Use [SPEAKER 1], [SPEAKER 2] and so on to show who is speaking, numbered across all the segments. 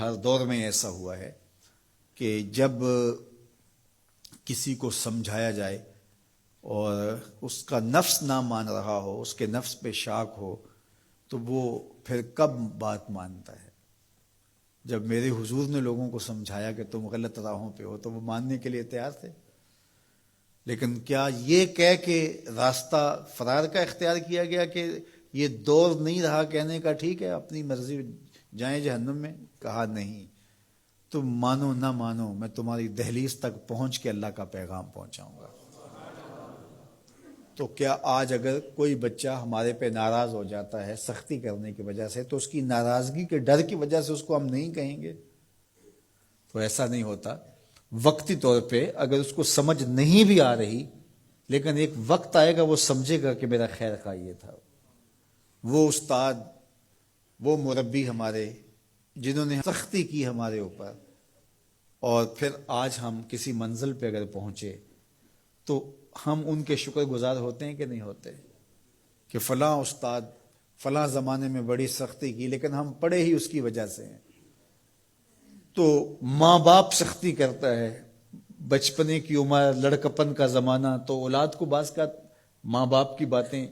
[SPEAKER 1] ہر دور میں ایسا ہوا ہے کہ جب کسی کو سمجھایا جائے اور اس کا نفس نہ مان رہا ہو، اس کے نفس پہ شاک ہو، تو وہ پھر کب بات مانتا ہے؟ جب میرے حضور نے لوگوں کو سمجھایا کہ تم غلط راہوں پہ ہو تو وہ ماننے کے لیے تیار تھے، لیکن کیا یہ کہہ کے راستہ فرار کا اختیار کیا گیا کہ یہ دور نہیں رہا کہنے کا ٹھیک ہے اپنی مرضی جائیں جہنم میں؟ کہا نہیں، تم مانو نہ مانو میں تمہاری دہلیز تک پہنچ کے اللہ کا پیغام پہنچاؤں گا۔ تو کیا آج اگر کوئی بچہ ہمارے پہ ناراض ہو جاتا ہے سختی کرنے کی وجہ سے، تو اس کی ناراضگی کے ڈر کی وجہ سے اس کو ہم نہیں کہیں گے؟ تو ایسا نہیں ہوتا۔ وقتی طور پہ اگر اس کو سمجھ نہیں بھی آ رہی، لیکن ایک وقت آئے گا وہ سمجھے گا کہ میرا خیر خواہ یہ تھا۔ وہ استاد، وہ مربی ہمارے جنہوں نے سختی کی ہمارے اوپر، اور پھر آج ہم کسی منزل پہ اگر پہنچے تو ہم ان کے شکر گزار ہوتے ہیں کہ نہیں ہوتے؟ کہ فلاں استاد فلاں زمانے میں بڑی سختی کی، لیکن ہم پڑھے ہی اس کی وجہ سے ہیں۔ تو ماں باپ سختی کرتا ہے، بچپنے کی عمر، لڑکپن کا زمانہ، تو اولاد کو بعض کا ماں باپ کی باتیں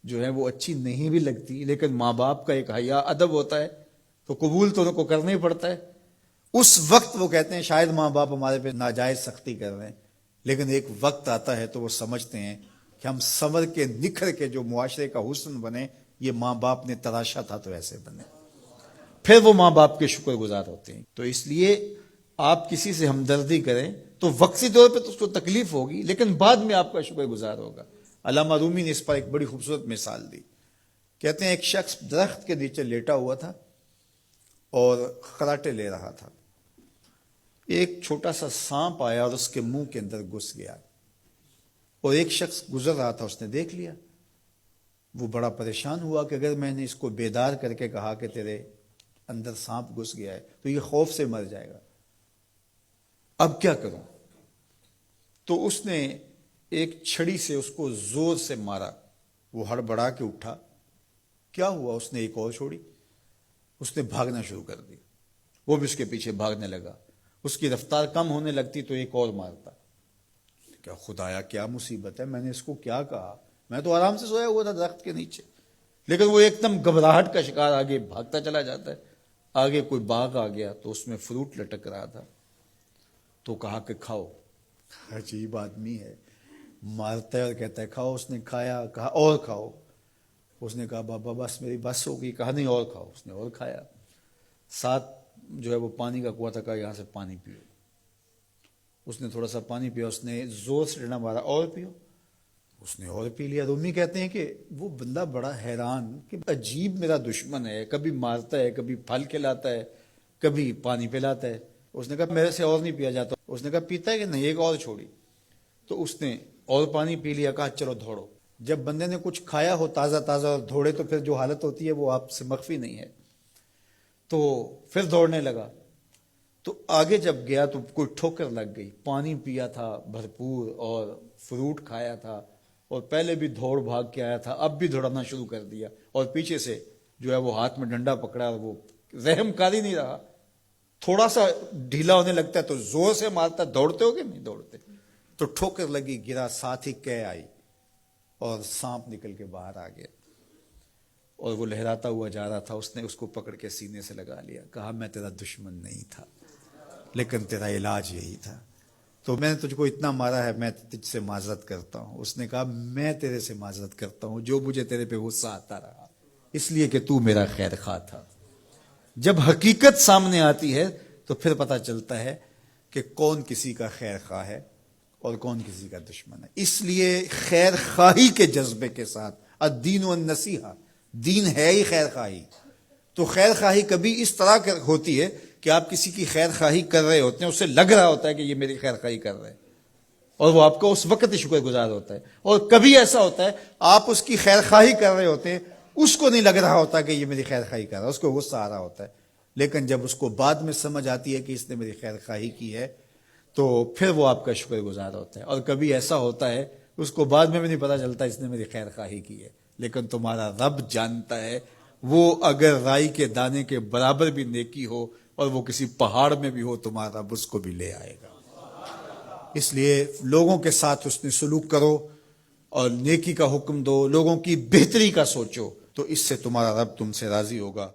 [SPEAKER 1] جو ہیں وہ اچھی نہیں بھی لگتی، لیکن ماں باپ کا ایک حیا ادب ہوتا ہے تو قبول تو ان کو کرنا ہی پڑتا ہے۔ اس وقت وہ کہتے ہیں شاید ماں باپ ہمارے پہ ناجائز سختی کر رہے ہیں، لیکن ایک وقت آتا ہے تو وہ سمجھتے ہیں کہ ہم سنور کے نکھر کے جو معاشرے کا حسن بنے، یہ ماں باپ نے تراشا تھا تو ایسے بنے، پھر وہ ماں باپ کے شکر گزار ہوتے ہیں۔ تو اس لیے آپ کسی سے ہمدردی کریں تو وقتی طور پہ تو اس کو تکلیف ہوگی، لیکن بعد میں آپ کا شکر گزار ہوگا۔ علامہ رومی نے اس پر ایک بڑی خوبصورت مثال دی۔ کہتے ہیں ایک شخص درخت کے نیچے لیٹا ہوا تھا اور خراٹے لے رہا تھا۔ ایک چھوٹا سا سانپ آیا اور اس کے منہ کے اندر گھس گیا، اور ایک شخص گزر رہا تھا، اس نے دیکھ لیا۔ وہ بڑا پریشان ہوا کہ اگر میں نے اس کو بیدار کر کے کہا کہ تیرے اندر سانپ گھس گیا ہے تو یہ خوف سے مر جائے گا، اب کیا کروں؟ تو اس نے ایک چھڑی سے اس کو زور سے مارا، وہ ہڑبڑا کے اٹھا۔ کیا ہوا؟ اس نے ایک اور چھوڑی، اس نے بھاگنا شروع کر دیا، وہ بھی اس کے پیچھے بھاگنے لگا۔ اس کی رفتار کم ہونے لگتی تو ایک اور مارتا۔ کیا خدایا کیا مصیبت ہے، میں نے اس کو کیا کہا؟ میں تو آرام سے سویا ہوا تھا درخت کے نیچے، لیکن وہ ایک دم گھبراہٹ کا شکار آگے بھاگتا چلا جاتا ہے۔ آگے کوئی باغ آ گیا تو اس میں فروٹ لٹک رہا تھا، تو کہا کہ کھاؤ۔ عجیب آدمی ہے، مارتا ہے اور کہتا ہے کھاؤ۔ اس نے کھایا، کہا اور کھاؤ۔ اس نے کہا بابا بس میری بس ہو گئی، کہا نہیں اور کھاؤ۔ اس نے اور کھایا۔ ساتھ جو ہے وہ پانی کا کنواں تھا، کہا یہاں سے پانی پیو۔ اس نے تھوڑا سا پانی پیا، اس نے زور سے ڈنڈا مارا، اور پیو۔ اس نے اور پی لیا۔ رومی کہتے ہیں کہ وہ بندہ بڑا حیران کہ عجیب میرا دشمن ہے، کبھی مارتا ہے، کبھی پھل کھلاتا ہے، کبھی پانی پلاتا ہے۔ اس نے کہا میرے سے اور نہیں پیا جاتا۔ اس نے کہا پیتا ہے کہ نہیں؟ ایک اور چھوڑی۔ تو اس نے اور پانی پی لیا، کہا چلو دوڑو۔ جب بندے نے کچھ کھایا ہو تازہ تازہ اور دوڑے تو پھر جو حالت ہوتی ہے وہ آپ سے مخفی نہیں ہے۔ تو پھر دوڑنے لگا، تو آگے جب گیا تو کوئی ٹھوکر لگ گئی۔ پانی پیا تھا بھرپور اور فروٹ کھایا تھا، اور پہلے بھی دوڑ بھاگ کے آیا تھا، اب بھی دوڑنا شروع کر دیا، اور پیچھے سے جو ہے وہ ہاتھ میں ڈنڈا پکڑا، اور وہ رحم کاری نہیں رہا۔ تھوڑا سا ڈھیلا ہونے لگتا ہے تو زور سے مارتا۔ دوڑتے ہو کہ نہیں دوڑتے؟ تو ٹھوکر لگی، گرا، ساتھ ہی کہہ آئی اور سانپ نکل کے باہر آ گیا، اور وہ لہراتا ہوا جا رہا تھا۔ اس نے اس کو پکڑ کے سینے سے لگا لیا، کہا میں تیرا دشمن نہیں تھا، لیکن تیرا علاج یہی تھا، تو میں نے تجھ کو اتنا مارا ہے، میں تجھ سے معذرت کرتا ہوں۔ اس نے کہا میں تیرے سے معذرت کرتا ہوں جو مجھے تیرے پہ غصہ آتا رہا، اس لیے کہ تو میرا خیر خواہ تھا۔ جب حقیقت سامنے آتی ہے تو پھر پتہ چلتا ہے کہ کون کسی کا خیر خواہ ہے اور کون کسی کا دشمن ہے۔ اس لیے خیر خواہی کے جذبے کے ساتھ، الدین والنصیحہ، دین ہے ہی خیر خواہی۔ تو خیر خواہی کبھی اس طرح ہوتی ہے کہ آپ کسی کی خیر خواہی کر رہے ہوتے ہیں، اسے لگ رہا ہوتا ہے کہ یہ میری خیر خواہی کر رہے ہیں، اور وہ آپ کو اس وقت ہی شکر گزار ہوتا ہے۔ اور کبھی ایسا ہوتا ہے آپ اس کی خیر خواہی کر رہے ہوتے ہیں، اس کو نہیں لگ رہا ہوتا کہ یہ میری خیر خواہی کر رہا ہے، اس کو غصہ آ رہا ہوتا ہے، لیکن جب اس کو بعد میں سمجھ آتی ہے کہ اس نے میری خیر خواہی کی ہے تو پھر وہ آپ کا شکر گزار ہوتا ہے۔ اور کبھی ایسا ہوتا ہے اس کو بعد میں بھی نہیں پتہ چلتا اس نے میری خیر خواہی کی ہے، لیکن تمہارا رب جانتا ہے، وہ اگر رائی کے دانے کے برابر بھی نیکی ہو اور وہ کسی پہاڑ میں بھی ہو تمہارا رب اس کو بھی لے آئے گا۔ اس لیے لوگوں کے ساتھ حسن سلوک کرو اور نیکی کا حکم دو، لوگوں کی بہتری کا سوچو، تو اس سے تمہارا رب تم سے راضی ہوگا۔